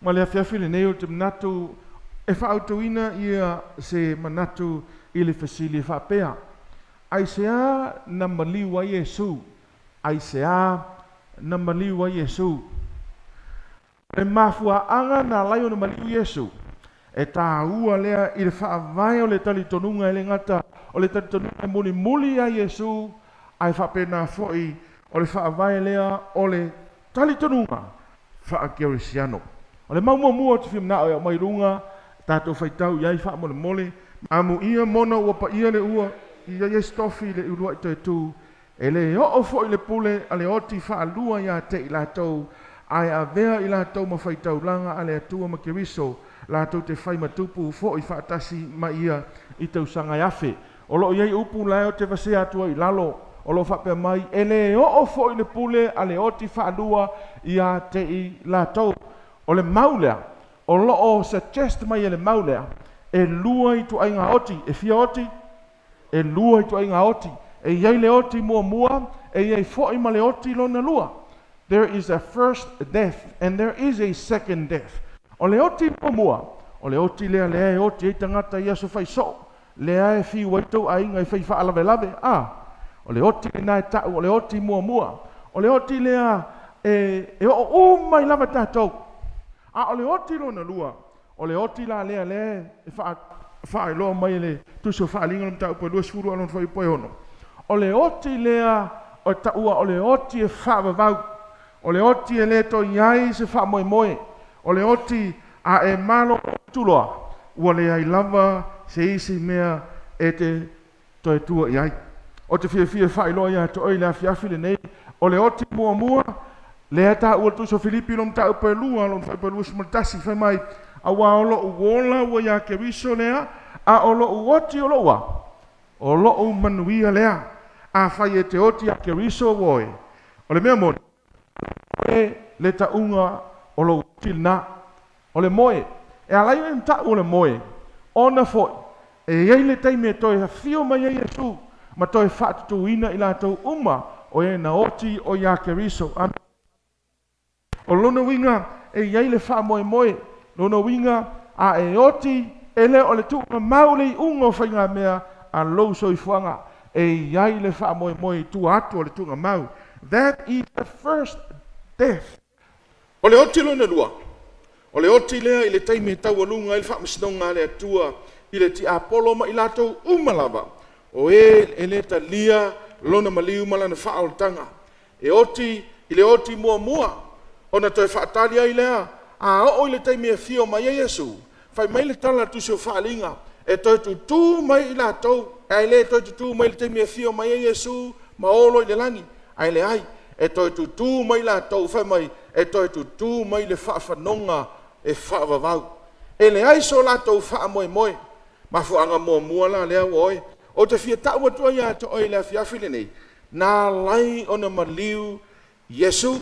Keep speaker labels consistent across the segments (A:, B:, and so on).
A: Ma le afia fili nei o te manatu e whaautuina ia se manatu i le fasili whapea. Aisea na Maliu wa Iesu. Aisea na Maliu wa Iesu. E mafua anga na laio na Maliu Iesu. E tā ua lea i le whaavai o le talitonunga e le ngata o le talitonunga muli muli a Iesu ai whapena foi o le whaavai lea o le talitonunga whaakerisiano. O le maumua mua te whimna o mai runga tātou whaitau iai wha mole mole amu ia mona ua pa ia le ua ia yestofi le urua i toi tū e le o foi le pule a le oti wha alua ia te i lātou ai a vea i lātou ma whaitau langa a le atua ma keriso lātou te whai matupu fo i whaatasi ma ia i tau sanga iafe o lo iei upu lai o te vase atua i lalo o lo whapea mai e le o foi le pule a le oti wha alua ia te i lātou o le maulea, o loo suggest mai e le maulea, e lua i tu ainga oti, e fia oti, e lua i tu ainga oti, e iei le oti mua mua, e iei fo ima le oti lo na lua. There is a first death, and there is a second death. O le oti mua mua, o le oti lea lea e oti e tangata ia so fai so, lea e fi waitou ainga e fai wha alave lave, o le oti le nai tau, o le oti mua mua, o le oti lea e o mai lava tātou, o le oti lo na lua, o le oti la lea lea, e wha loa mai le tuso wha alinga lom tau pa lua sfuru alon whai poe hono. O le oti lea, o taua, o le oti e wha vavau, o le oti e le to iai se wha moe moe, o le oti a e malo tuloa, ua le ai lava se isi mea e te toe tua iai. O te fia wha iloa ia to oi lea fiafile nei, o le oti mua mua, lea tā ua tuso Filipi lom tā upa lua, lom whai pa lua sumaltasi, whai mai, a wā o lo uola ua ia keriso lea, a o lo uoti o lo ua, o lo u manuia lea, a whai e te oti a keriso woe, o le mea moni, e le taunga o lo uti na, o le moe, e alai e mta o le moe, ona foi, e iei le teime toi hawhio mai e Iesu, ma toi whaatutu ina i lātou uma, o e na oti o ia keriso, o lona winga e iei le wha moe moe, lona winga a e oti ele o le tuka maule i unga o whainga mea a lou soifuanga e iei le wha moe moe tu atu o le tuka mau. That is the first death. O le oti lona lua, o le oti lea i le taime tau alunga i le wha masinonga le atua i le ti apolo ma i latou umalava o e le ta lia lona Maliu malana wha aoltanga e oti i le oti mua mua ona toi whaatali ai lea, a o le taimi e fio mai e Iesu, whai mai le tala tusi o whaalinga, e toi tutu mai i lātou, e le toi tutu mai le taimi e fio mai e Iesu, ma olo i le langi, ai le ai, e toi tutu mai lātou, whai mai, e toi tutu mai le whaafanonga e whaavavau. E le ai so lātou wha moe moe, ma fuanga mua mua la lea oi, o te fia tau atua ia to oi lea fiafile nei, nā lai o na Maliu Iesu.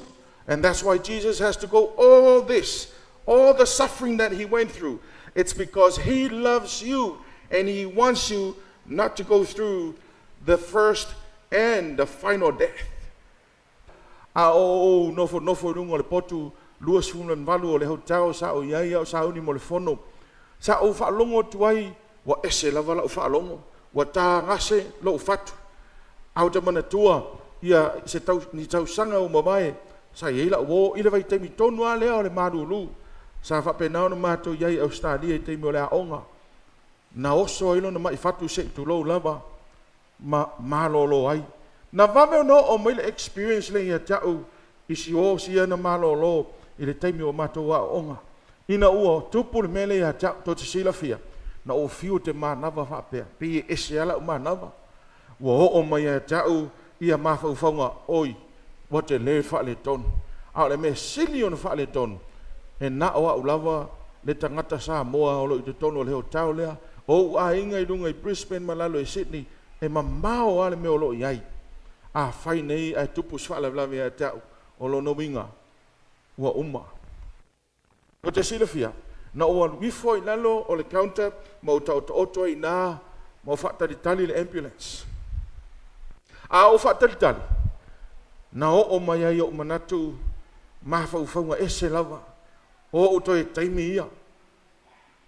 A: And that's why Jesus has to go all this, all the suffering that he went through. It's because he loves you and he wants you not to go through the first and the final death. Nofo runga le potu, lua sunan valu o le hotao sa o iai au sa uni mo le fono. Sa o whaalongo tuai, wa ese lava la o whaalongo, wa tā ngase lo o fatu. Au te mana tua, ia se ni tau sanga o mamae, sa iei la wo i le vai teimi tonu a lea o le marulu sa whapenao na mātou iei Australia i teimi o lea onga na oso ilo na mai fatu se tu lo lava ma lolo ai na vame no o mai le experience le ia tau i si o si na ma lolo i le teimi o mātou a onga ina ua tupu le mele ia tau to te sila fia na o fiu te manava whapea pi e se ala o manava ua o mai ia tau ia mawhauwhaunga oi wa te le wha le tonu. A le me sili o na wha le tonu. E na o au lava le tangata sa moa o lo i te tonu o le heo tau lea. O a inga i runga i Brisbane malalo i Sydney. E ma mao ale me o lo i ai. A whai nei ai tupu swa le vlave a tau. O lo no winga. Ua uma. O te sila fia. Na o an wifo i lalo o le counter. Ma o tau oto i nā. Ma o whaatari tali le ambulance. A o whaatari tali. Na o mai ai o manatu mawhauwhaunga ese lava O o toi taimi ia.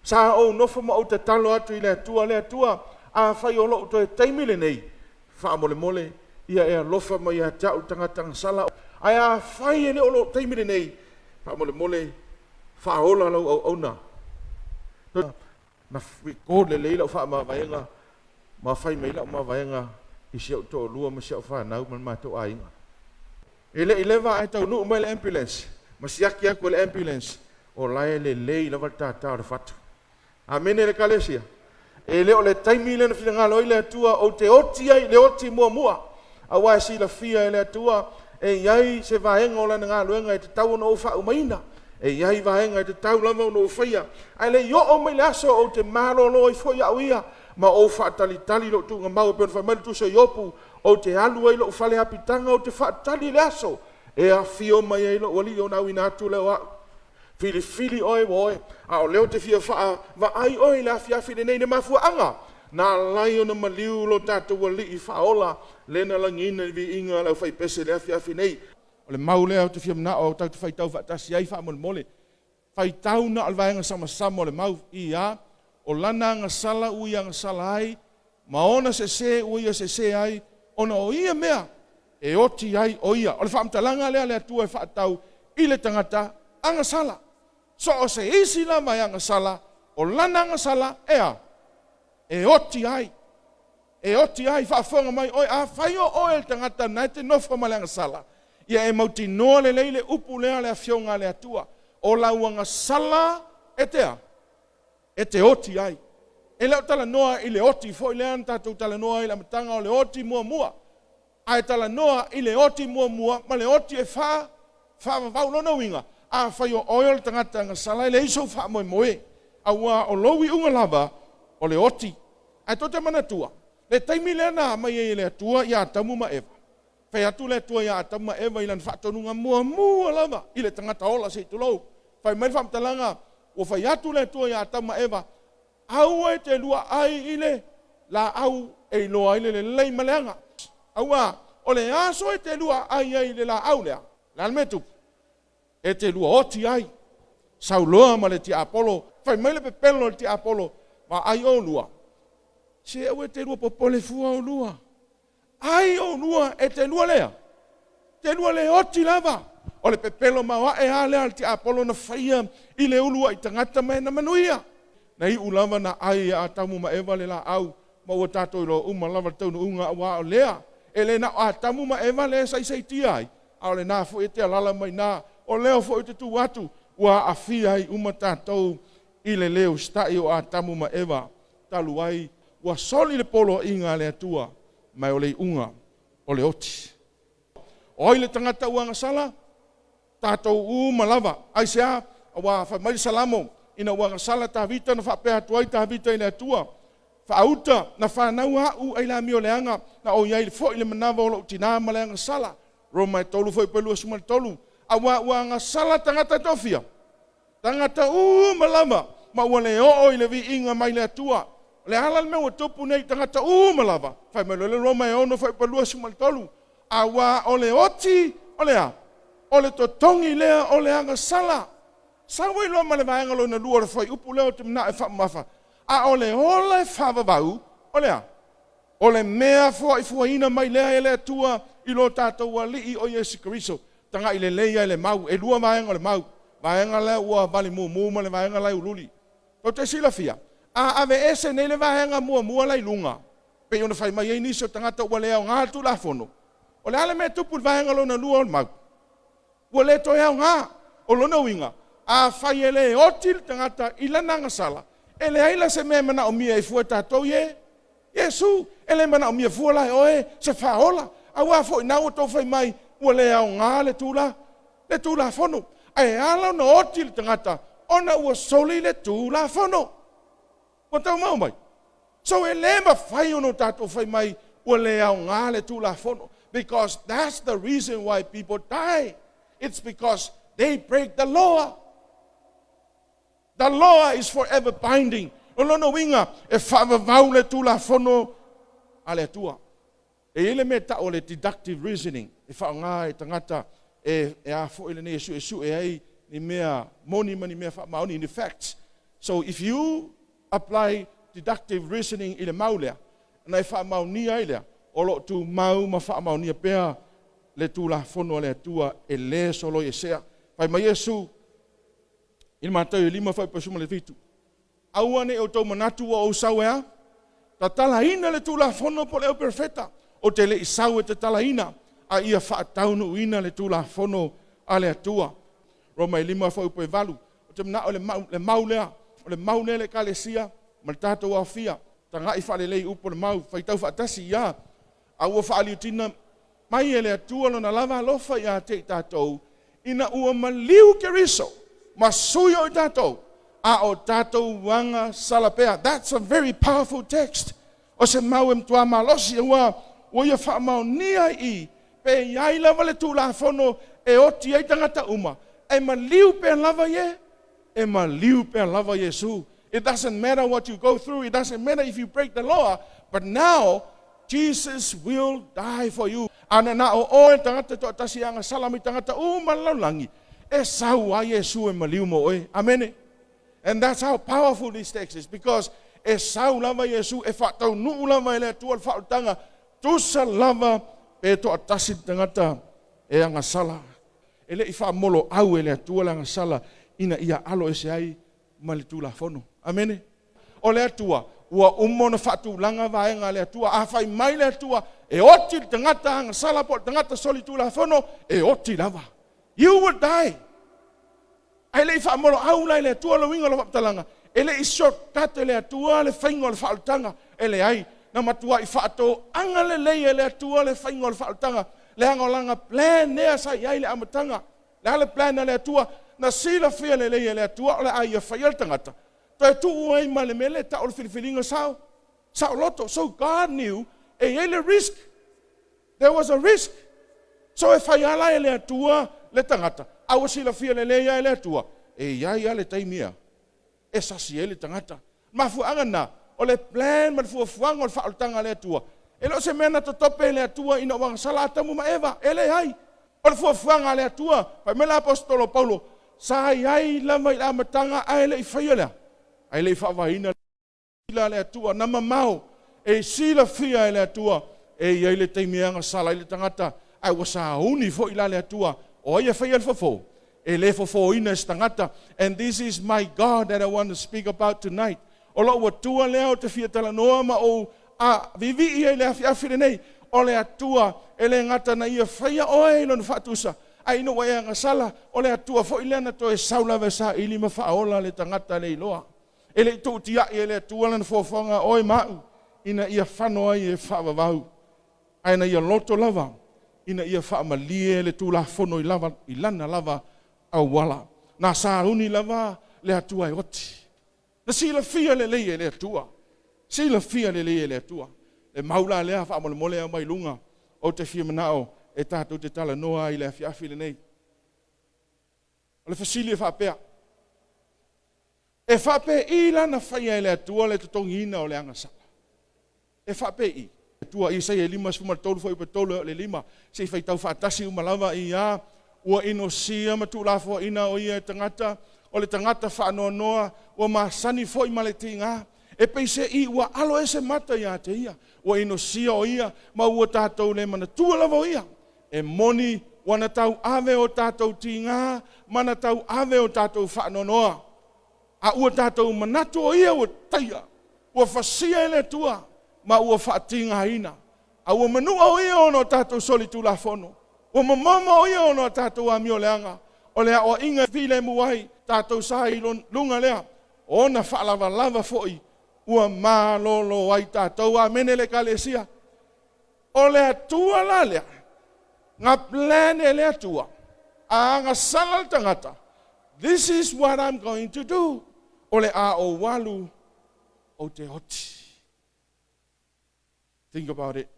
A: Sa o nofo ma o te talo atu i le atua, a whai o lo o toi taimi le nei. Wha mole mole, ia ea lofa ma ia tau tanga sala. Ai a whai e le o lo taimi le nei. Wha mole mole, wha hola lau au na. Na ko le leila wha ma vaenga, ma whai meila ma vaenga, i siau to lua ma siau wha nau man ma to a inga. Ile va ai tau nu mai le ambulance, ma siaki aku le ambulance, o lae le leila wa tātau le whatu. Amene le kalesia. Le o le taimi le na whingalo i le atua o te oti ai le oti mua. A wai si la fia i le atua e iai se vaenga o lana ngā luenga e te tau no wha umaina. E iai vaenga e te tau lama no whaia. Ai le yo o mai le aso o te malolo i fwoi au ia. Ma o wha tali lo tu ngā mau pēr whamari tu se yopu o te alu ai lo whale hapitanga o te wha tali le aso. E a fio mai ai lo wali o nau i nātu leo au. Fili oi woi, a o leo te fia wha wa ai oi la fia fili nei ne mafua anga. Na lai o na Maliu lo tatu wali i whaola, lena langina vi inga lau whai pese lea fia fi nei. O le mau leo te fia mna o tau te whai tau whaatasi ai wha mole. Whai tau na alwaenga sama o le mau i a, o lana anga sala ui anga sala ai, maona se ui a se ai, ona o ia mea, e oti ai o ia. O le whaamtalanga lea lea tua e whaatau, i le tangata, anga sala. So o se isi la mai anga sala, o lana anga sala, ea, e oti ai, whaafonga mai, oi, a whai o oel tangata, nai te nofo mai anga sala. Ia e mauti noa le leile upu lea lea fionga lea tua, o lau anga sala, e tea, e te oti ai. E leo tala noa i le oti, fo i lean tatou tala noa i la matanga o le oti mua. Ai tala noa i le oti mua, ma le oti e wha lono winga. A whai o oil tangata ngā salai le iso wha moe. A wā o lowi unga lava o le oti. Ai to te mana tua. Le taimi lea nā mai e le atua i a tamu ma eva. Whai atu le atua i a tamu ma eva i lan whatonunga mua lava. I le tangata ola se tulou. Whai mai whamtalanga o whai atu le atua i a tamu ma eva. Au e te lua ai i le la au e loa i le lei maleanga. A wā o le aso e te lua ai le la au lea. Lan metu. E te lua oti ai. Sauloa ma le ti Apollo. Whai mai le pepelo le ti Apollo. Ma ai o lua. Se au e te lua popole fua o lua. Ai o lua e te lua lea. Te lua le oti lava. O le pepelo ma wa e alea le ti Apollo na whaia i le ulua i tangata mai na manuia. Na i ulava na ai a tamu ma eva le la au. Ma ua tato i lo uma lava tau na unga wa o lea. E le na a tamu ma eva le sai tia ai. A le na fo e te alala mai na. O leo fo i te tu watu, ua a fia i uma tātou i le leo stai o a tamu ma eva, talu ai, ua soli le polo inga le atua, mai o le unga, o le oti. O le tangata uanga sala, tātou uma lava, Aisea, ua whamai salamo, ina uanga sala tā vita na whapea tuai tā vita i le atua, whaauta na whanau hau ai la mio leanga, na o iai le fo i le manawa o lo tina ma leanga sala, Roma e tolu fo i pelua suma le tolu, awa nga sala tangata tofia. Tangata malama. Ma ua le o i le vi inga mai le atua. Le halal me ua topu nei tangata malava. Fai me le Roma e ono fai palua sumal tolu. Awa o le oti, o le a. O le totongi lea o le anga sala. Sawa i loa ma le vaenga lo na lua le fai upu leo te mna e wha mafa. A o le ola e whavavau, o le a. O le mea fua i fua ina mai lea e le atua i lo tātou wa li o Iesu Keriso. Tanga i le leia le mau, e lua vaenga le mau. Vaenga le ua vali mua ma le vaenga le ululi. Tau te sila fia. A ave ese nei le vaenga mua lai lunga. Pe ona fai mai e niso tangata ua lea o ngā tu la fono. O le ale me tupu le vaenga lo na lua o le mau. Ua le toi au ngā, o lona winga. A fai e le otil tangata i la nanga sala. E le aila se mea mana o mia e fua tātou ye. Iesu, e le mana o mia fua lai oe, se whaola. A ua fo i nau o tau fai mai, ua le au ngā le tūla fono. Ai ala no oti le tangata, ona ua soli le tūla fono. Ua tau mau mai. So e le ma fai ono tātou fai mai, ua le au ngā le tūla fono. Because that's the reason why people die. It's because they break the law. The law is forever binding. Olono winga, e whavavau le tūla fono a le atua. E ele me ta o le deductive reasoning. E wha ngā e tangata e a fo ele ne Iesu e ai ni mea moni mani mea whamaoni ni facts. So if you apply deductive reasoning i le mau lea, nai whamaunia i lea, o lo tu mau ma whamaunia pea le tu la fono le tua e le solo Aisea. Pai mai Iesu, il matau i lima whai pasuma le vitu. Awane o tau manatu o sau ea, ta talaina le tu la fono po leo perfecta, o te le isau e te talaina, a ia whaataunu ina le tu la fono a le atua. Roma i lima whai upo e valu, o te mna o le maulea, o le maulea le kalesia, ma le tātou a fia, ta ngai whalelei upo le mau, whai tau whaatasi ia, a ua whaaliutina, mai e le atua no na lava lofa ia te tātou, ina ua maliu ke riso, ma sui o tātou, a o tātou wanga salapea. That's a very powerful text. O se mau em tua malosi ua ia whamau nia i, pe iai lava le tū la fono e oti ei tangata uma, e maliu pe lava ye, e maliu pe lava Iesu. It doesn't matter what you go through, it doesn't matter if you break the law, but now, Jesus will die for you. Ana na o e tangata to atasi anga salami tangata malaulangi. E sau a Iesu e maliu mo oe. Amen. And that's how powerful this text is, because e sau lava Iesu e whaatau nuu lava ele atua le whautanga, tusa lava e to atasi tangata e anga sala. Ele i whaamolo au ele atua le anga sala ina ia alo e se ai malitu la fono. Amen. O le atua, ua umona whatu langa vaenga le atua, a whai mai le atua, e oti tangata anga sala po tangata soli tu la fono, e oti lava. You will die. Ai le fa molo au lai le tua lo winga lo talanga. Ele i shortcut le atua le faingo le faltanga. Ele ai na matua i fato anga le atua le faingo le faltanga. Le anga langa plan ne sa ai le amatanga. Le plan le atua na sila fia le atua le ai fail tangata. To tu ai male mele ta ol filifilinga sao. Sao loto. So God knew a risk. There was a risk. So if I ala le atua le tangata. Awa sila fia le ia le atua. E ia le taimia. E sasi le tangata. Mafu angana. O le plan ma fu fuanga o le whaaltanga le atua. E lo se mena to tope le atua ina wang salata mu maeva. Ele ai. O le fu fuanga le atua. Pa mela apostolo Paulo. Sa ai lama ila matanga ai le ifaiole. Ai le whawaina le atua. Na mamau. E sila fia le atua. E ia le taimianga sala le tangata. Ai wasa uni fo ila le atua. O ia whaial fofo. E le fofo ina stangata. And this is my God that I want to speak about tonight. O lo ua tua leo te fia tala noa ma o a vivi ia le afiafire nei. O le atua e le ngata na ia whaia oe ilo na whatusa. Ai no wai anga sala. O le atua fo ilena to e saula vesa ili ma whaola le tangata le iloa. E le tu tia i le atua lana fofonga oe mau. Ina ia whanoa i e whaavavau. Ai na ia loto lava. Ina ia whaamalie le tū la fono i lana lava au wala. Nā sāuni lava le atua e oti. Na sila fia le leie le atua. Sila fia le leie le atua. Le maula lea whaamole mole a mai lunga o te fia manao e tātou te tala noa i le afiafi le nei. O le fasili e whapea. E whape i lana whaia i le atua le tutongi ina o le angasala. E whape i. Tua Aisea 5:3 foi petolo le 5 se fai tau fatasi uma lava ia ua inosia matulafo ina o ia tangata o le tangata whaanonoa ua masani foi maletinga e peise i ua alo ese mata ia te ia ua inosia o ia ma ua tātou le mana tua lava o ia e moni wana tau ave o tātou tinga mana tau ave o tātou whaanonoa a ua tātou manatu o ia ua taia ua fasia ele tua ma ua whaatinga ina. A ua manua o ia ono tātou soli tu la fono. Ua mamama o ia ono tātou amio leanga. O lea o inga pile muai tātou sahi lunga lea. O na whaalava lava foi. Ua malolo ai tātou a menele kalesia. O lea tua la lea. Ngā plane lea tua. A ngā salal tangata. This is what I'm going to do. O lea o walu o te hoti. Think about it.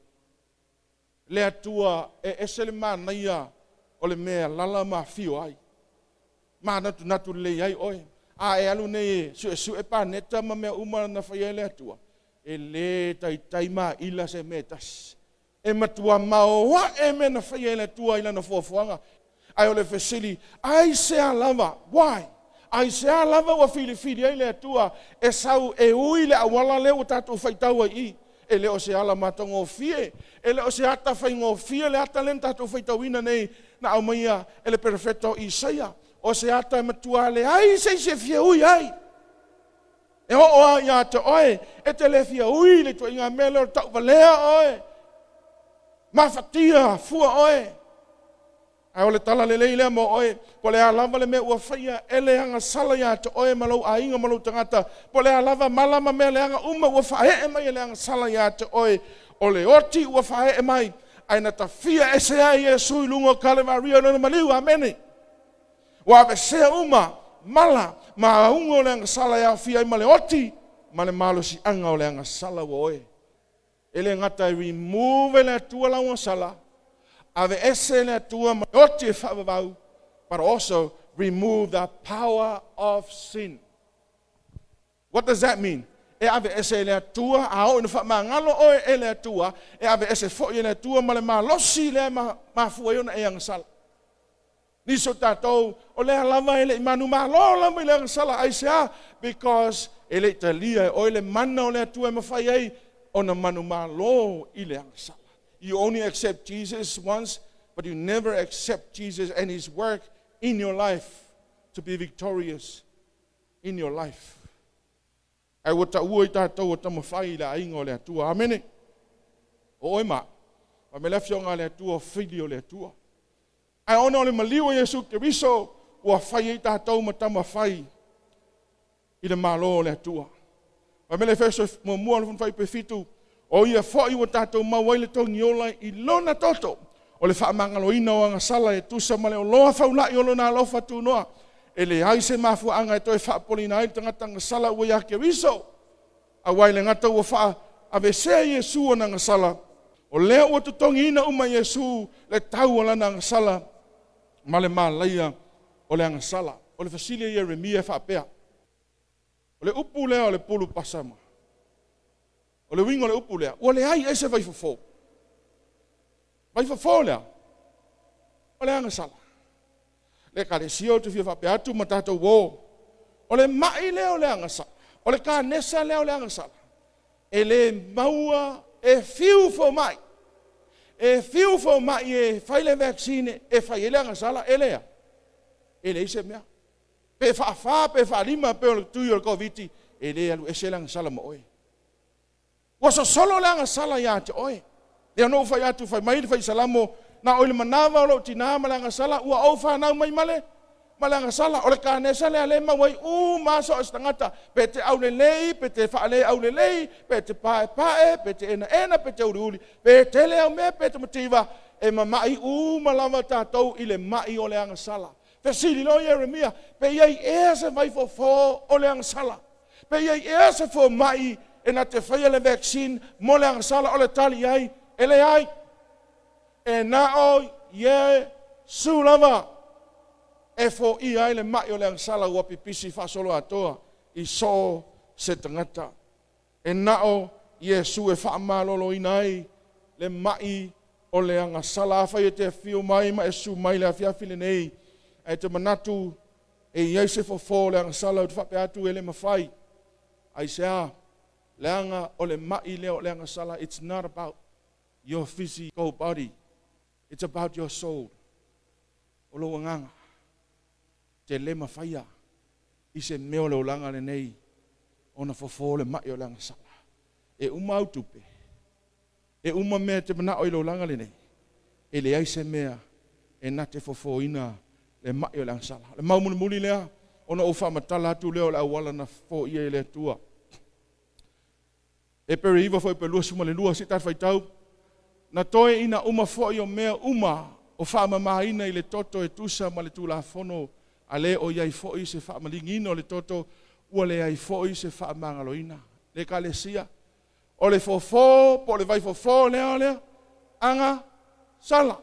A: Le atua e esele mana ia o le mea lala ma fio ai. Ma natu le ai oi. A e alu nei su e paneta ma mea uma na whaia le atua. E le tai ma ila se metas. E matua maoa e me na whaia le atua ila na fuafuanga.
B: Ai ole fesili, Aisea lava. Why? Aisea lava wa fili ai le atua e sau e ui le awala le o tatu whaitau ai. E le o se ala matongo fie. E le o se ata whaingo fie le ata len tatu whaitauina nei na au maia e le perfecto Aisea. O se ata e matua le ai se fie ui ai. E ho oa ia te oe, e te le fie ui le tu inga mele o tau valea oe. Mafatia, fua oe. Ai ole tala lelei lea mo oe, po le alava le me ua whaia, ele anga sala ia te oe malau a inga malau tangata, po le alava malama mea le anga uma ua whae e mai le anga sala ia te oe, o le oti ua whae e mai, ai na ta fia Aisea Iesu i lungo Kalemaria no Maliu, amene. Wa ave sea uma, mala, ma ungo le anga sala ia fia i ma le oti, ma le malo si anga o le anga sala ua oe. Ele ngata i remove le atua launga sala, ave ese le atua ma oti e whaavavau, but also remove the power of sin. What does that mean? E ave ese le atua, a o ina whaamangalo oe e le atua, e ave ese fo'i le atua ma le malosi le ma fuaiona e anga sala. Niso tātou, o lea lava ele imanu malo lama i le anga sala Aisea, because ele italia o ele mana o le atua e mawhai ei, ona manu malo i le anga sala. You only accept Jesus once, but you never accept Jesus and his work in your life to be victorious in your life. Ai wata ua i tātou o tamawhai la inga o le atua. Amene. O oima. Wa me lefio ngā le atua, whili o le atua. Ai ona o le Maliu o Iesu Keriso, ua whai i tātou ma tamawhai i le malo o le atua. Wa me lefio mua le funwhai pe fitu, o ia fo'i wa tātou mawai le tongi ola i lona toto. O le whaamangaloina o anga sala e tusa ma le o loa whaulai o lona alofa tu noa. E le aise mafua anga e toi whaapolina ai tangata nga sala ua ia Keriso. A wai le ngata ua wha ave sea Iesu o nga sala. O lea ua tutongi ina uma Iesu le tau o lana nga sala. Ma le malaia o le anga sala. O le fasilia Jeremia whaapea. O le upu lea o le pulu pasama. O le wingo le upu lea. O le ai ese vai fofo. Vai fofo lea. O le anga sala. Le kare sio tu fia whape atu ma tātou wō. O le mai leo le anga sala. O le ka nesa leo le anga sala. E le maua e fiu fo mai. E fiu fo mai e whaile vaccine e whai le anga sala e lea. E le ise mea. Pe wha pe wha lima pe o le tui o le COVID. E le alu ese le anga sala ma oe. Wasa solo le anga sala ia te oe. Lea no whai atu whai mai le whai salamo. Na oile manawa o lo tina malanga sala ua au whanau mai male. Malanga sala o le kānesa le ale mawai maso o stangata. Pe te au le lei, pe te whaale au le lei, pe te pae, pe te ena, pe te uri. Pe te leo mea, pe te motiva. E mamai malawa tātou i le mai o le anga sala. Pe sili lo Jeremia, pe iei ea se vai fo o le anga sala. Pe iei ea se fo mai e na te whaia le vaccine mo le anga sala o le tali ai. Ele ai. E nao ye sulava e fo i ai le mai o le angsala ua pipisi fasolo atoa i so se tangata. E nao Iesu e whaamalolo inai le mai o le angsala awhai e te whio mai ma e su mai le awhiawhile nei. E te manatu e Iesu fo le angsala o te whape atu e le mawhai. Aisea, le anga o le mai leo le angsala, it's not about your physical body. It's about your soul. O lo nganga. Te le mawhaia. I se meo le olanga le nei. O na fofo le mai o langa sala. E uma autupe. E uma mea te mana o i lo olanga le nei. E le aise mea. E na te fofo ina le mai o langa sala. Le maumuni muli lea. O na ufa matala atu leo le awala na fo ia le tua. E pere iwa foi pe lua suma le lua. Sitat fai tau. Na toe ina uma foi o mea uma o whaamamaina i le toto e tusa ma le tula fono a le o iai foi se whaamalingina o le toto ua le ai foi se whaamangaloina. Le ka le sia. O le fofo, po le vai fofo lea lea, anga sala.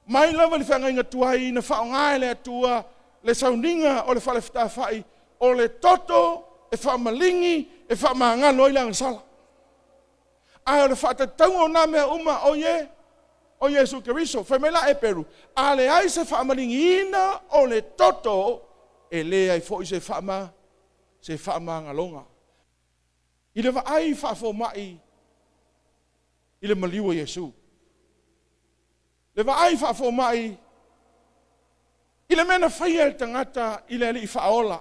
B: Mai lava le whanga inga tuai na whaongai lea tua le sauninga o le whale whai o le toto e whaamalingi e whaamangalo i le anga sala. Ai o le whaatatau o nā mea uma o ye, o Iesu Keriso, fai mai la e peru. A le ai se whaamalingina o le toto, e le ai fo i se whaama ngalonga. I le ai whaafo mai, i le maliu o Iesu. Le ai whaafo mai, i le mena whaia el tangata, i le ali i whaola.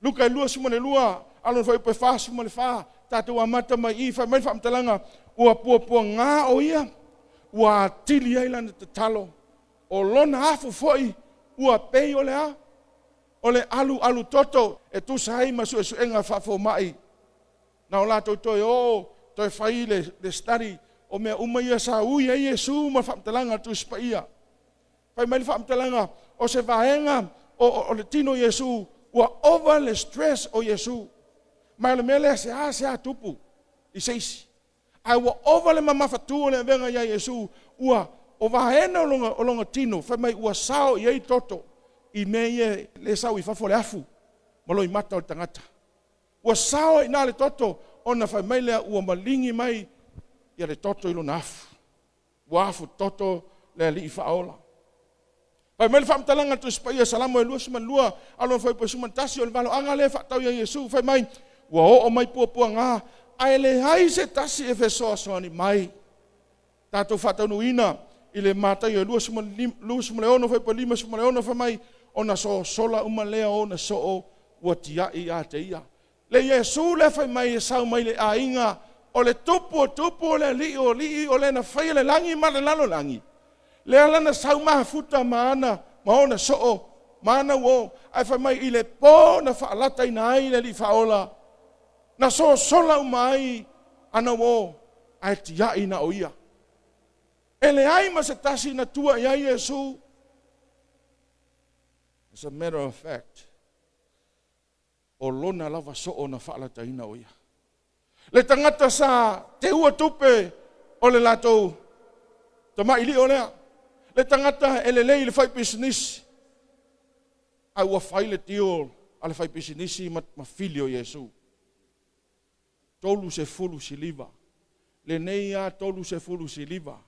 B: Luka e lua sumane lua, alon fai pe wha sumane wha, tātou amata mai i, whai mai whaamtalanga, ua pua ngā o ia, ua tili ailana te talo, o lona afu foi, ua pei o le a, o le alu toto, e tu sai masu e suenga whafo mai. Na o lātou toi toi whai le study, o mea umaia sa ui e Iesu, ma whaamtalanga tu spaia. Whai mai whaamtalanga, o se vahenga, o le tino Iesu, ua over le stress o Iesu. Mai le mele se a tupu, i seisi. Ai ua over le mamawhatu o le venga ia Iesu, ua o vahena o longa tino, whai mai ua sao i ei toto, i me ie le sao i whafo le afu, malo i mata o tangata. Ua sao i nā le toto, ona whai mai lea ua malingi mai, ia le toto i lo na afu. Ua afu toto le li i whaola. Pai mai whaamtalanga tu spaia salamo e lua suman lua, alo whai po suman tasi o le valo anga le whaatau ia Iesu, whai mai, ua o mai pua ngā, ai le hai se tasi e whesoa soani mai. Tātou whaatau nuina, i le mātai o lua suman le ono, whai po lima suman le ono, whai mai, ona so sola umalea o na so o ua tiai a te ia. Le Iesu le whai mai e sau mai le a inga, o le tupu o le li o le na whai le langi ma le lalo langi. Le alana sau maha futa maana, maona so o, maana wo, ai whai mai i le pō na whaalata i nai le li whaola. Na so sola umai, ana wo, ai tiai na o ia. E le ai ma se tasi na tua ia Iesu. As a matter of fact, o lona lava so o na whaalata ina o ia. Le tangata sa te ua tupe o le latou, ta mai li o lea. Le tangata e le lei le whai pisinisi. Ai ua whai le tio a le whai pisinisi ma whili o Iesu. Tolu se fulu si liva. Le nei a tolu se fulu si liva.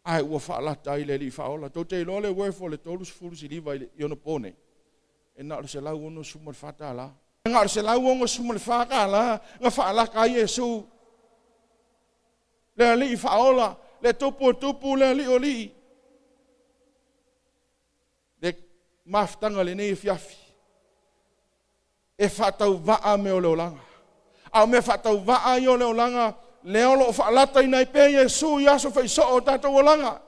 B: Ai ua whaalata i le li whaola. Tau te ilo le wefo le tolu se fulu si liva i ono pone. E nga le se lau ono sumal whata ala. E nga le se lau ono sumal whaka ala. Nga whaalaka i Iesu. Le li whaola. Le tupu le li o li. Le maftanga le nei fiafi. E whatau waa me o leolanga. Au me whatau waa i o leolanga. Leolo o whaalata i nai pe Iesu i aso whai so o tātou o langa.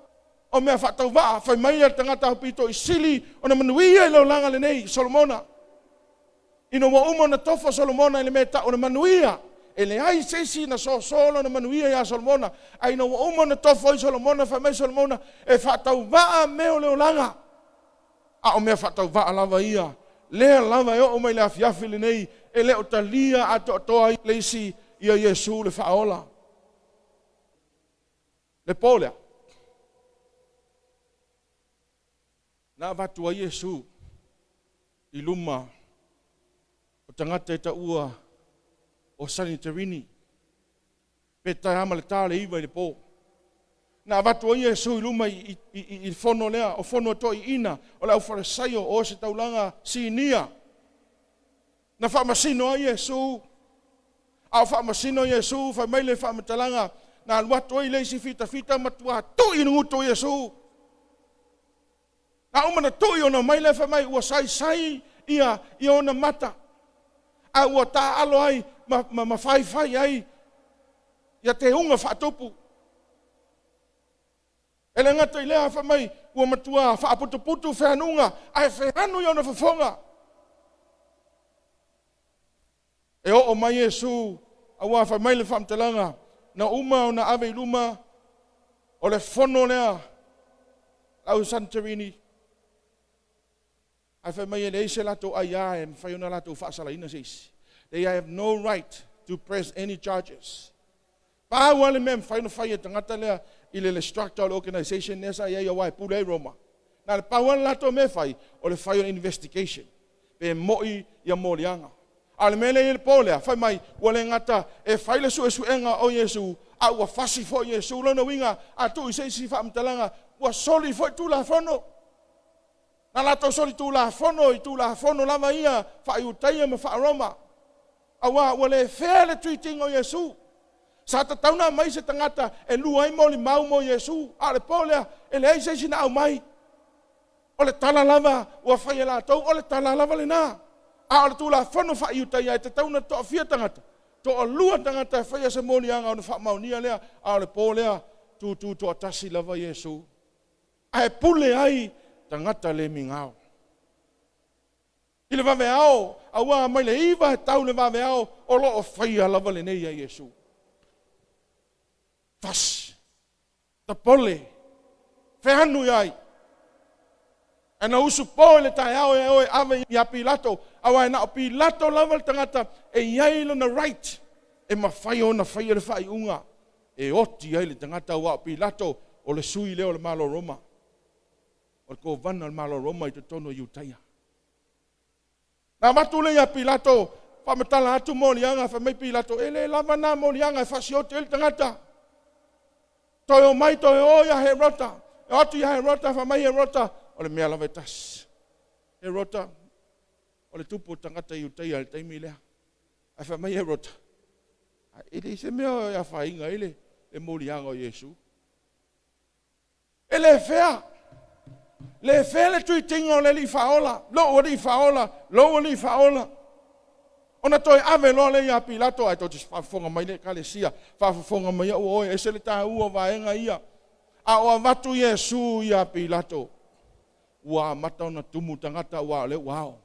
B: O mea whatau waa, whai mai ar tangata pito i sili o na manuia i leolanga le nei, Solomona. Ino wa umo na tofa Solomona i le mea ta o na manuia. E le ai sesi na so solo na manuia i a Solomona. Ai no wa umo na tofa i Solomona, whai mai Solomona, e whatau waa me o leolanga. A o mea whatau waa lava ia. Lea lava e o mai le afiafi le nei, e leo talia a toa i leisi ia Iesu le whaola. Le polea. Nā watua Iesu i luma o tangata e ta ua o sanitarini. Petai ama le tāle iwa i le pō. Nā watua Iesu i luma i whono lea, o whono to i ina, o le au wharesaio o se taulanga sinia. Nā whamasino a Iesu, au whaamasino Iesu, whai mai le whaamatalanga, nā luato i leisi fita matua tui nguto Iesu. Nā umana tui ona mai le whai mai ua sai ia ona mata. A ua tā alo ai, ma whai ai, ia te unga whaatupu. E le ngata i lea whai mai, ua matua whaaputuputu whanunga, ai whanu i ona whafonga. E o mai Iesu, a ua whai mai le whamtalanga, na uma o na ave i luma, o le whono lea, au Santorini. Ai whai mai e le eise lato ai ae, whai ona lato whaasala ina seisi. They have no right to press any charges. Pāua le mem, whai no whai e tangata lea, i le structural organization nesa ia wai pule Roma. Nā le pāua lato me whai, o le whai on investigation. Pe moi ia morianga. Ale mele i le polea, whai mai, ua le ngata, e whai le su enga o Iesu, a ua fasi fo Iesu lona winga a tu se si fa mtalanga ua soli fo tu la fono na la to soli tu la fono lava ia fa iutaia ma fa aroma awa wale fele tuitingo Iesu sa ta tauna mai se tangata e lu ai mo li mau mo Iesu ale polea ele ai se sina au mai ole tala lava ua fai la tau ole tala lava le na a ole tu la fono fa iutaia e te tauna to fia tangata to o lua tangata fai se moni anga ona fa maunia lea a ole polea tu to atasi lava Iesu ai pule ai tangata le mingao ile vave ao awa mai le iva tau le vave ao o lo o faia lava le nei a Iesu fas ta pole fe hanu ai ana usu po le tai ao e oi ave ia Pilato awa na Pilato lava tangata e iai na right e mafai ona faia le fai unga e oti ai le tangata wa Pilato o le sui leo le malo Roma o ko vana le malo Roma i te tono iutaia na matule ia Pilato fa matala atu molianga fa mai Pilato ele lava na molianga fa siote el tangata toyo mai toyo ya Herota e atu ya Herota fa mai Herota o le mea lava tas Herota o le tupu tangata iutaia le taimi lea a fa mai Herota ele se mea ya fa inga ele e molianga o Iesu ele fea le fele tui tingo le li faola, lo li faola. Ona toi ave lo le ia Pilato ai toi fa fonga mai le kalesia, fa fonga mai o e se le ta ua vaenga ia. A o vatu Iesu ia Pilato. Ua mata ona tumu tangata ua le wao.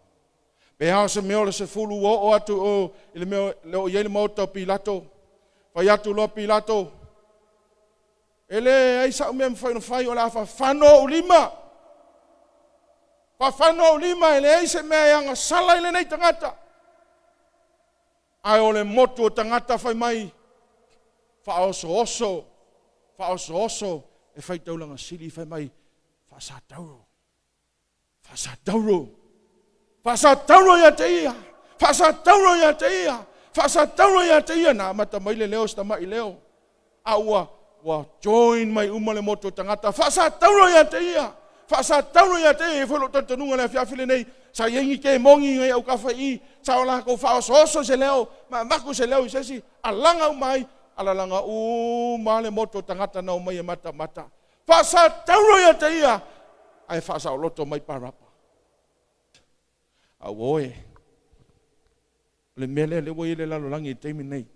B: Pe hao se meo le se fulu o atu o ile meo le o yele mauta Pilato. Fa yatu lo Pilato. Ele ai sa mem fai o la fa fano ulima. Whawhanau lima ele eise mea ianga sala ele nei tangata. Ai o le motu o tangata whai mai. Whaoso oso. E whai taulanga sili whai mai. Whasatauro ia te ia. Whasatauro ia te ia. Nā mata mai le leo sta mai leo. Aua wa join mai umale motu o tangata. Whasatauro ia te ia. Fasa tauro ia te e folo tantanunga le fiafile nei sa yengi ke mongi ngai au kawhai sa ola ko whaoso se leo ma maku se leo i sesi alanga umai alalanga male moto tangata na umai e mata fasa tauro ia te ia ai fasa o loto mai parapa a woe le mele le woe le lalo langi teimi nei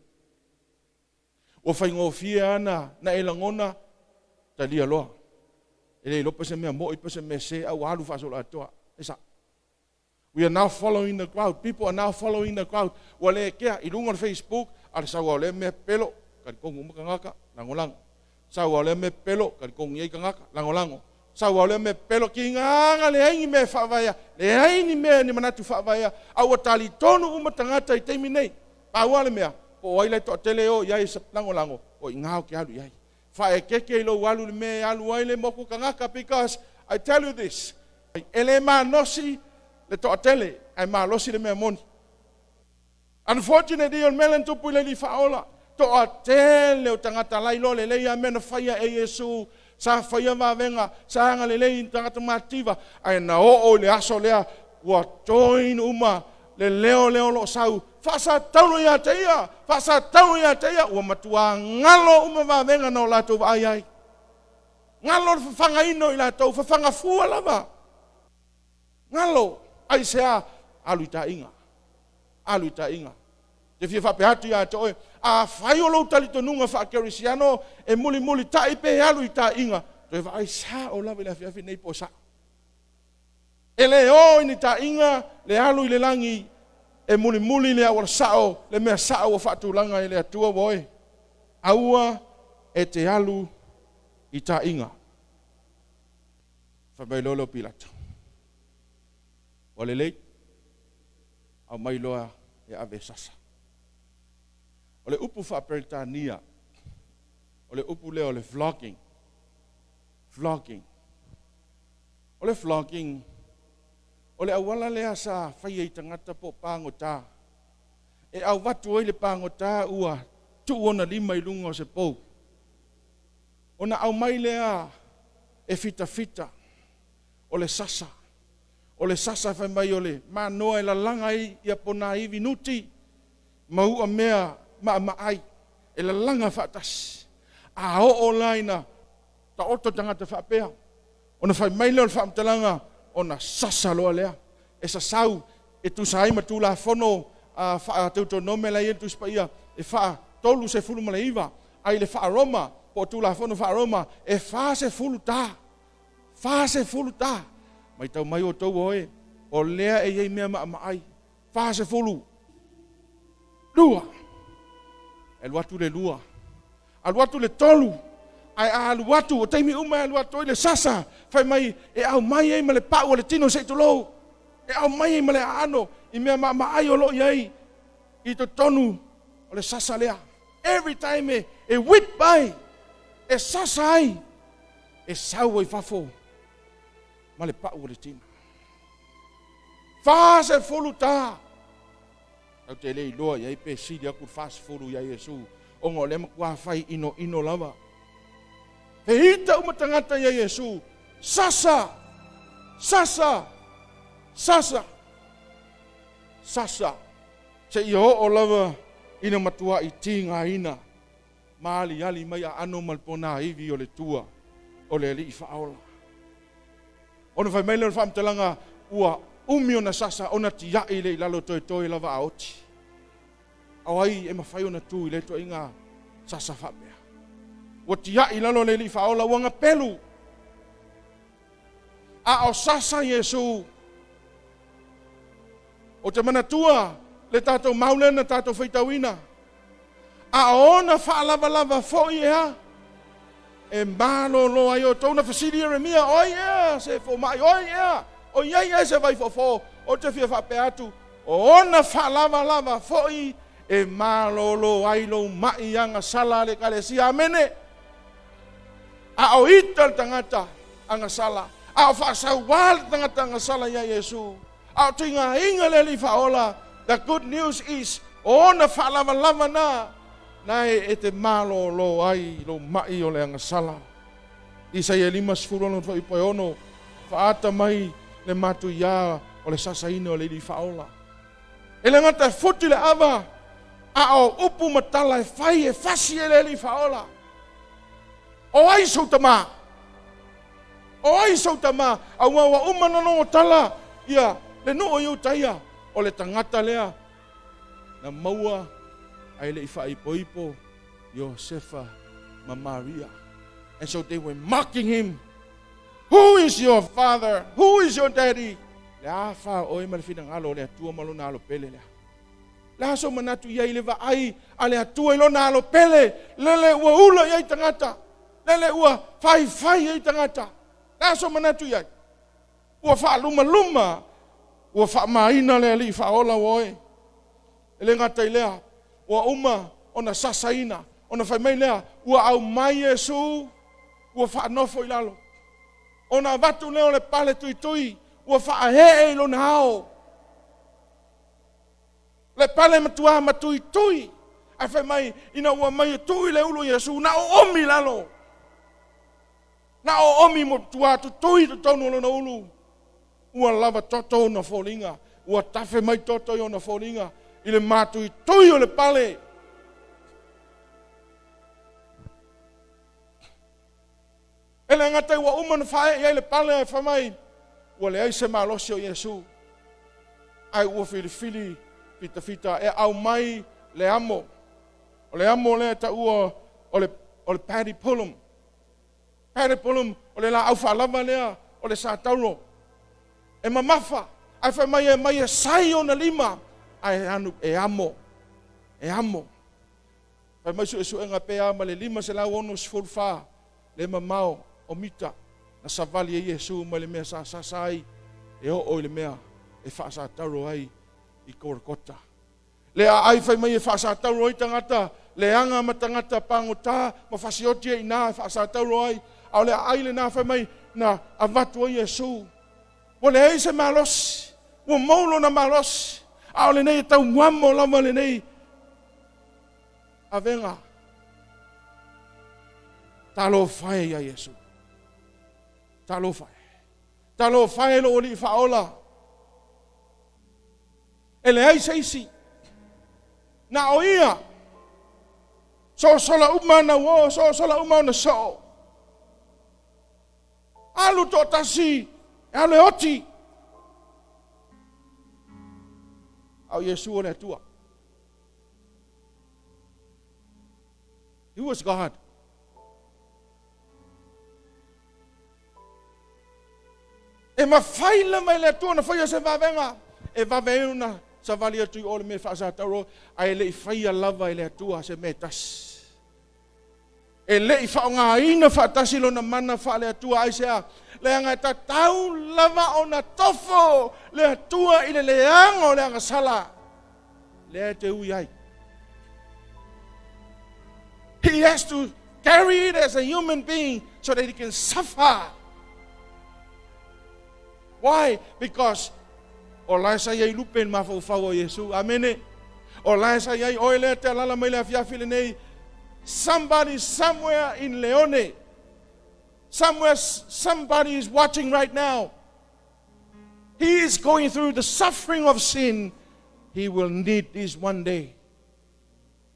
B: o whaingofia ana na elangona talia loa ele lo pese mea mo i pese me se au alu faso la toa esa we are now following the crowd people are now following the crowd wale kia i lunga Facebook al sa wale me pelo kan kong umangaka langolang sa wale me pelo kan kong ye kangaka langolango sa wale me pelo kinga le ai me favaya le ai ni me ni manatu favaya au tali tonu umatangata i temi nei pa wale me o waile to tele o ia sa langolango o ingao ki alu ia fa keke lo walu me alu ai le moku kangaka because I tell you this ele ma nosi le to tele ai ma losi le me mon unfortunately on melen to pule li faola to tele o tangata lai lo le ia mena faia e Iesu sa faia va venga sa nga le tangata mativa ai na o le aso le wa join uma le leo lo sau fasa tau ia te ia ua matua ngalo uma va venga no la tu ai ngalo fanga ino ila tau fanga fua lava ngalo Aisea aluita inga te fia fa peatu ia to a fai o lo tali to nunga fa kerisiano e muli tai pe aluita inga to va Aisea o la vela fia nei posa ele o ni ta inga le alu ile langi e muli le awal sao le mea sao o whaatulanga i le atua woe. Aua e te alu i ta inga. Whabailolo Pilato. Wale lei, au mailoa e ave sasa. O le upu whaperitania. O le upu leo le vlogging. O le vlogging. O le awala lea sa whaia i tangata po pāngota. E au watu oi le pāngota ua tuona lima i lunga o se pou. Ona au mai lea e fita. O le sasa. O le sasa fai mai o le manoa e la langa ia pona iwi nuti. Maua mea ai. E la langa whaatasi. A o laina. Ta oto tangata whaapea. Ona fai mai leo le whaamtalanga. Ona sasa loa lea. E sa sau. E tu sa aima tu la fono. Wha teuto nome la ientu spaia. E wha tolu se fulu male iwa. Ai le wha Roma. Po tu la fono wha Roma. E wha se fulu ta. Fase fulu ta. Mai tau mai o tau oe. O lea e iei mea ai. Fase fulu. Lua. E luatu le lua. A luatu le tolu. Ai a luatu. O teimi uma e luatu le sasa. Fai mai e au mai e ma le pau o le tino se tulou. E au mai e ma le ano. I mea ai o lo iei. I to tonu. O le sasa lea. Every time e whip by. E sasa ai. E sau i fafo. Ma le pau o le tino. Fase fulu ta. Au te lei loa iai pe sidi aku fase fulu ia Iesu. Ongo le makua fai ino lava. He hita umatangata ia Iesu. Sasa. Se i o lava ina matua i tinga ina. Maali ali mai a ano malpona iwi o le tua. O le li faola. Ona fai maile o whaamtalanga ua umi o na sasa ona ti iai le lalo toi lava aoti. Awai e mawhai o na tu i le to inga sasa whapea. Ua ti iai lalo le li faola wanga pelu. A o sasa Iesu. O te mana tua le tātou maulena tātou whaitawina. A ona whaalava foi ea. E malo lo ai o tona fasili Jeremia oia se fo mai oia o ia se vai fo o te fia fa peatu o ona fa lava foi e malo lo ai lo mai anga sala le kalesia amene a o ita tangata anga sala a fa sa wal tangata anga sala ya Iesu a tinga inga le li faola. The good news is ona fa lava na nai e te malo lo ai lo mai o le anga sala. Isaia 5:10 fai poiono faata mai le matu ia o le sasaina o le li faola. E le ngata futi le ava a o upu matala e fai e fasi e le li faola. O ai sautama. Au wa umana no tala ia le no o taia o le tangata lea na maua ai le ifa ipo Josefa ma Maria. And so they were mocking him. Who is your father? Who is your daddy? Le afa o ima le finangalo le atua malona alo pele le. Le aso manatu iai le vaai ale atua ilona alo pele. Lele ua ula iai tangata. Lele ua fai iai tangata. Le aso manatu iai. Ua fa luma. Ua fa maina le ali fa ola woe. Ele ngata ilea. Ua uma ona sasaina. Ona fai mai lea. Ua au mai Iesu. Ua wha nofo i lalo. Ona watu leo le pale tui. Ua wha he lo na hao. Le pale matua matui. Ai whai mai ina ua mai tui le ulo Iesu. Na o omi lalo. Na o omi mo tua tui to tono lo na ulu. Ua lava toto na folinga. Ua tafe mai toto yo na folinga. Ile matui tui o le pale. Ele ngata ua umana fae ia le pale ai famai. Ua le ai se malosi o Iesu. Ai ua fili fita e au mai le amo. O le amo le ta ua o le paddy pullum. Paddy pullum o le la au whalava lea o le sa tauro. E mamafa. Ai famai e mai e sai o na lima. Ai anu e amo. Ai mai su enga pea ma le lima se la ono sfulfa. Le mamao. O mita na savali e Iesu ma le mea sa sasai e o le mea e whaasa taro ai i korakota. Le ai whai mai e whaasa taro ai tangata le anga ma tangata pangota ma whasioti e ina e whaasa taro ai au le ai le na whai mai na avatu ai Iesu. O le ei se malos o maulo na malos au le nei tau muamo lama le nei avenga Talo fai ya Iesu. Talo fai. Talo fai lo oli faola. Ele ai seisi. Na oia. So sola uma na wo, so sola uma na so. Alu to tasi, alu oti. Au Iesu ole tua. He was God. E mawhaila mai le tua na whaia se wawenga. E wawenga sa vali atu i ole me whaasa tauro. Ai le i whaia lava i le tua se me tas. E le i whaonga ina whaatasi lo na mana wha le atua Aisea. Le anga ta tau lava o na tofo. Le atua i le leanga o le anga sala. Le te ui ai. He has to carry it as a human being so that he can suffer. Why? Because o lai sa iai lupen mawhau o Iesu. Amene. O lai sa iai oile te alala mai le afiafile nei. Somebody somewhere in Leone. Somebody is watching right now. He is going through the suffering of sin. He will need this one day.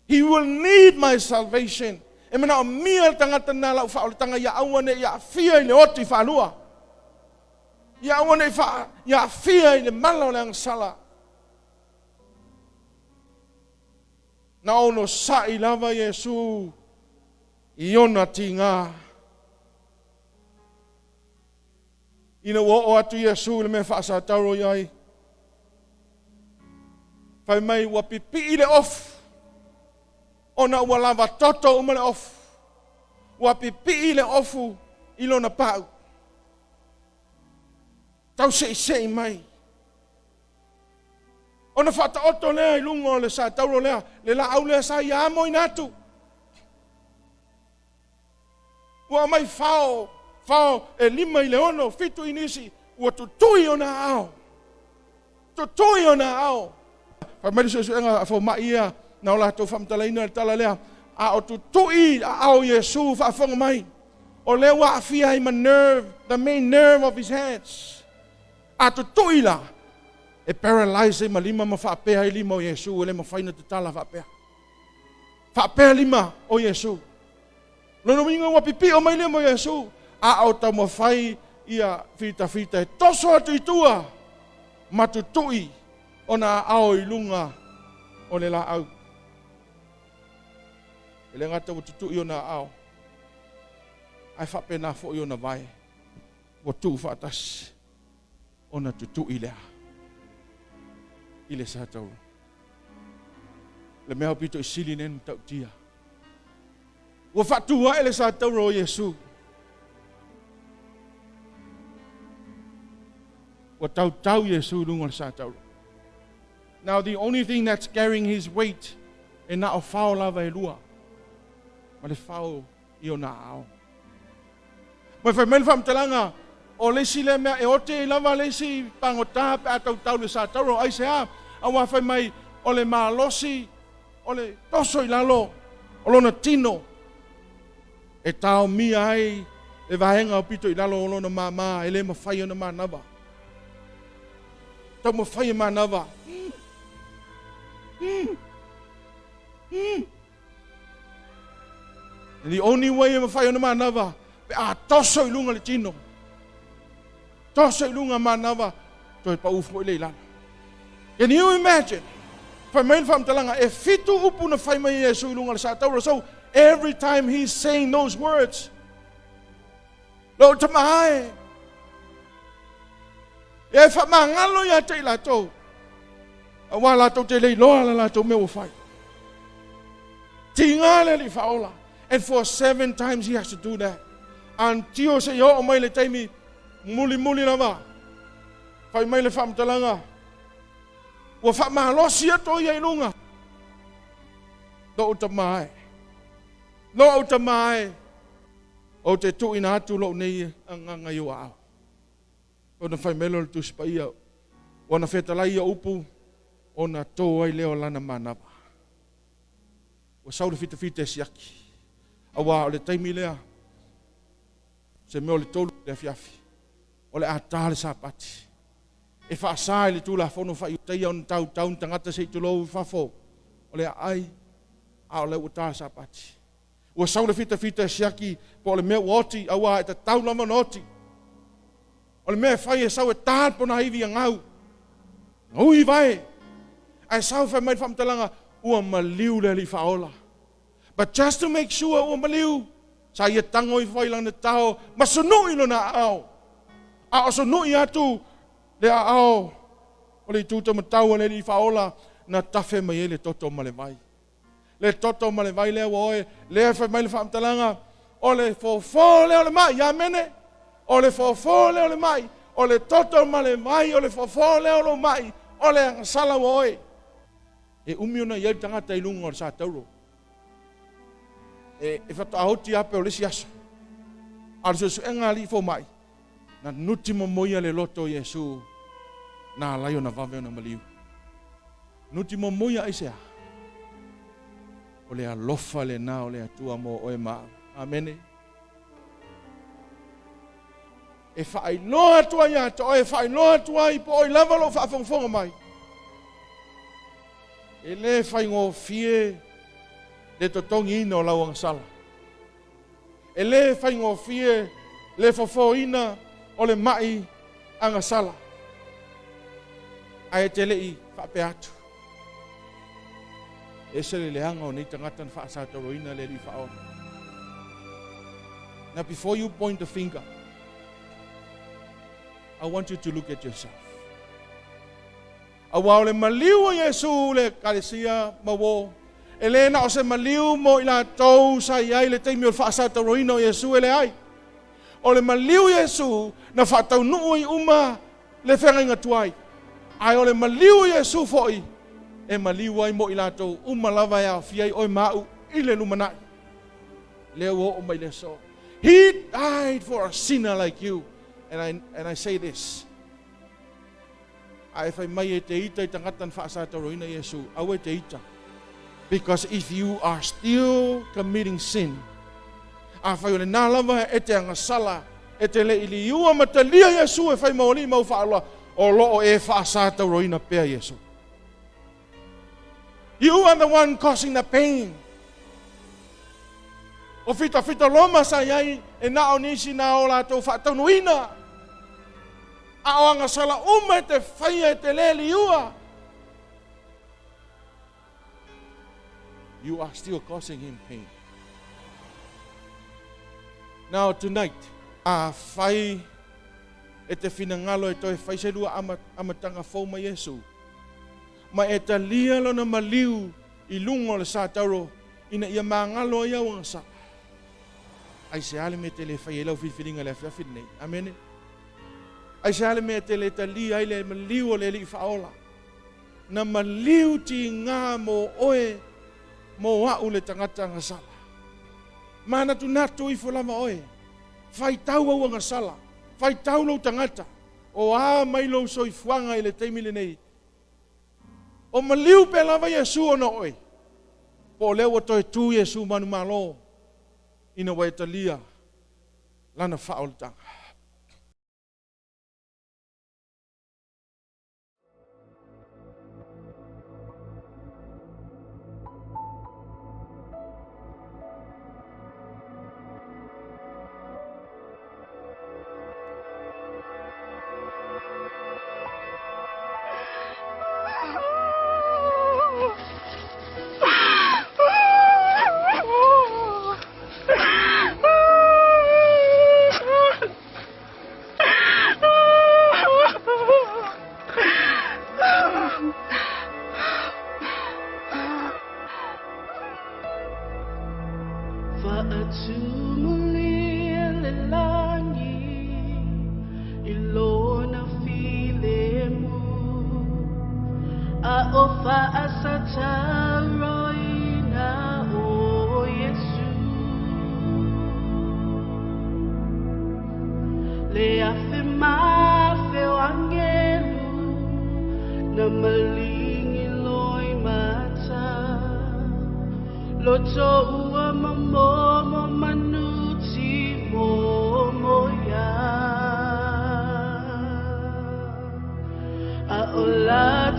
B: He will need my salvation. E mana o mia tangata na lau wha o le tanga ia awane ia fia i le oti whalua. Ia awane ia fia i le mala o le angsala. Na ono sa i lava Iesu i ona tinga. Ina o atu Iesu le me whaasa tauro iai. Whai mai ua pipi i le ofu. Ona ua lava toto uma le ofu. Ua pipi i le ofu i lona pau. Tau sei mai. Ona whata oto lea i lungo le sa tauro lea. Le la au lea sa i amo i natu. Ua mai whao e lima i le ono, fitu i nisi. Ua tutui o na ao. Tutui o na ao. Whamari su enga a whau mai ia. Na ola tau whamtalaina le tala lea. A o tutui a ao Iesu whaafonga mai. O lea wa afia ima nerve, the main nerve of his hands. A tutui la. E paralyze ma lima ma whaapea i lima o Iesu. O le ma whaina te tala whaapea. Whaapea lima o Iesu. Lono minga wa pipi o mai lima o Iesu. A o tau ma whai ia fita e toso atu i tua. Ma tutui o na ao i lunga o le la au. E le ngata wa tutui o na ao. Ai whapena fo i o na vai. Wa tu whaatas o na tutui lea. I le sa tauro. Le mea pito i sili nenu tau tia. Wa whatua e le sa tauro o Iesu. Wa tau Iesu lunga le sa tauro. Now the only thing that's carrying his weight e na o whao lava e lua. Ma le whao i o na ao. Mai whai mele whamtalanga o lesi le mea e ote i lava lesi pangota pe a tau le sa tauro Aisea. A wa whai mai o le malosi o le toso i lalo o lona tino. E tau mia ai e vahenga o pito i lalo o lona mama e le ma whai o na manava. Tau ma whai o manava. And the only way ma whai o na manava pe a toso i lunga le tino. Toso i lunga manava toi pa ufo i le ilana. Can you imagine? Whai main whamtalanga e fitu upu na whai mai Iesu i lunga le sa taura. So every time he's saying those words, lo tamahai. E whamangalo ia te ilatou. A wā lātou te lei loa la lātou me o whai. Tinga le li whaola. And for 7 times he has to do that. Antio se yo o mai le taimi muli lava. Whai mai le whamtalanga. Ua whamalosi ato ia ilunga. Lo o tamai. Lo o tamai. O te tu ina atu lo nei anganga yo ao. O na whai melo le tuspa ia. O na whetalai ia upu. O na tō ai leo lana manapa. O saure fita siaki. A wā o le taimi lea. Se me o le tolu le afiafi. O le ata le sapati. E whaasa le tula whono whai utai on tau tangata se tulou whafo. O le ai, a o le uta sapati. Ua sau le fita siaki, po le mea uoti, aua e ta tau lama noti. O le mea whai e sau e tāt pona hivi a ngau. Ngui vai. Ai sau whai mai whamtalanga, ua maliu le li whaola. But just to make sure ua maliu, sa ia tango i whai lang na tau, ma sonui lo na au. A o sonui atu, le a au. O le tuta matau le li whaola, na tafe mai ele toto ma le vai. Le toto ma le vai le oe, le whai mai le whamtalanga, o le fofo le o le mai, ya mene. O le fofo le o le mai, o le toto ma le mai, o le fofo le o le mai, o le angasala oe. E umiona iau tangata ilunga o le sa tauro. E whata ahoti ape o le si asa. Ar su enga li fo mai. Na nuti momoia le loto Iesu. Na laio na vave na Maliu. Nuti momoia Aisea. O le alofa le na o le atua mo oe maa. Amene. E whaai loa tua ia to oe whaai loa tua i po oi lava lo whaafonga mai. E le whai ngō fie le totongi ina o lau angasala. E le whai ngō fie le fofo ina o le mai angasala. Ai te lei whape atu. E se le leanga o nei tangata na whaasataro ina le li whao. Now before you point the finger, I want you to look at yourself. Awa le maliu o Iesu le kalesia mawo. Ele na o se maliu mo ila tou sa iai le teimi o whaasataro ina o Iesu ele ai. O le maliu Iesu na whaatau nuu i uma le whenga tuai. Ai o le maliu Iesu foi. E maliu ai mo ila tou uma lava ya fiai oi mau i le lumanai. Leo o mai le so. He died for a sinner like you. And I say this. Ai fai mai e te ita i tangata na whaasataro ina Iesu. Au e te ita. Because if you are still committing sin, a whai ole nā lava e te angasala, e te le ili iua matalia Iesu e whai maoli mau whaaloa, o loo e whaasataro ina pēr Iesu. You are the one causing the pain. O fita loma sa iai, e na o nisi na o la tau whaatanu ina. A o angasala uma e te whai e te le liua. You are still causing him pain. Now tonight, a whai e te whinangalo e toi whai serua amatanga fau mai Iesu. Ma e ta lia lona maliu i lungo le sātaro ina ia mangalo ia wangasa. Aisea le me te le whai e lau whiwhiringa le whiawhin nei. Amen. Aisea le me te le ta lia i le maliu o le li whaola. Na maliu ti ngā mo oe mo wau le tangata ngasala. Mana tu natu i fulama oe. Whai tau au ngasala. Whai tau lau tangata. O a mai lau soi fuanga i le teimile nei. O maliu pe lava Iesu o na oe. Po leo toi tu Iesu manu malo. Ina wai talia. Lana whaol tanga.
C: Lo to ua mamo mo manuti mo mo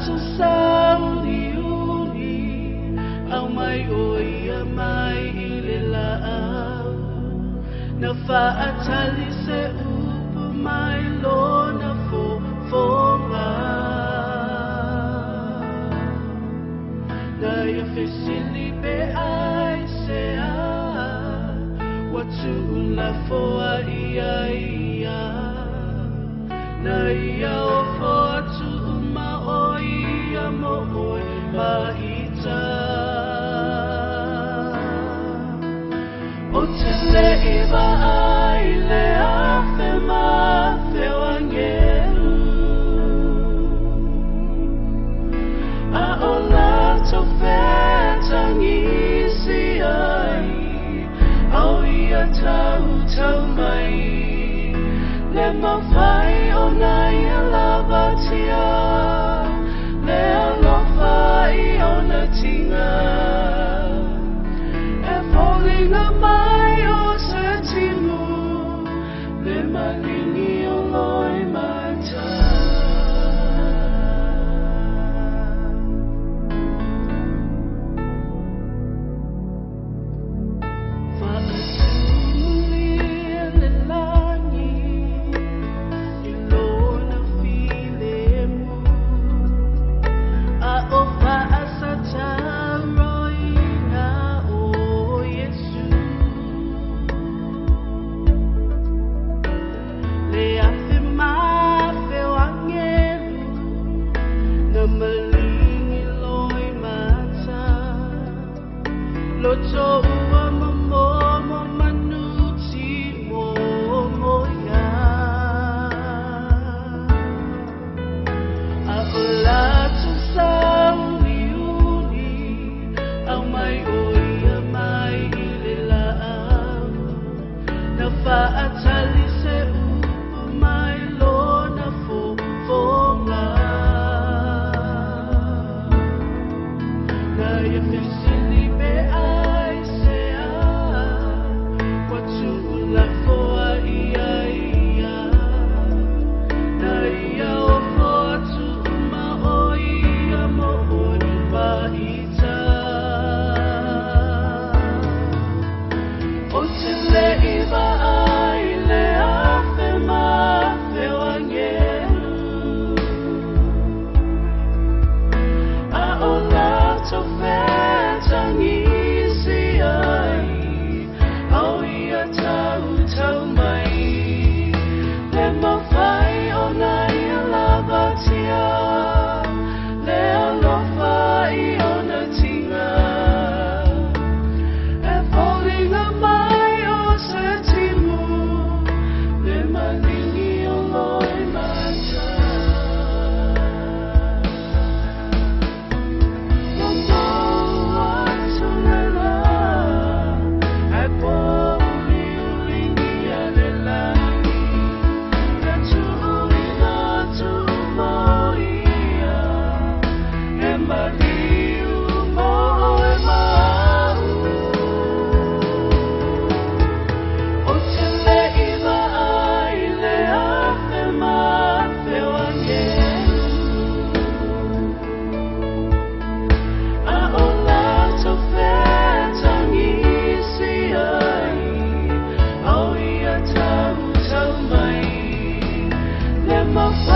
C: tu sauni uni au mai oia mai ile la au na faatali se upu mai lona fofonga na ia fesili be Aisea watu la foa ia na ia o foa tu uma o ia mo oi maita o te le iwa ai le afe ma te wangelu a o la to fetangisi ai au ia tau mai le mawhai o nai a lavatia le alofa i o na tinga e fōlinga mai o se timu le malingi o loi mata
D: my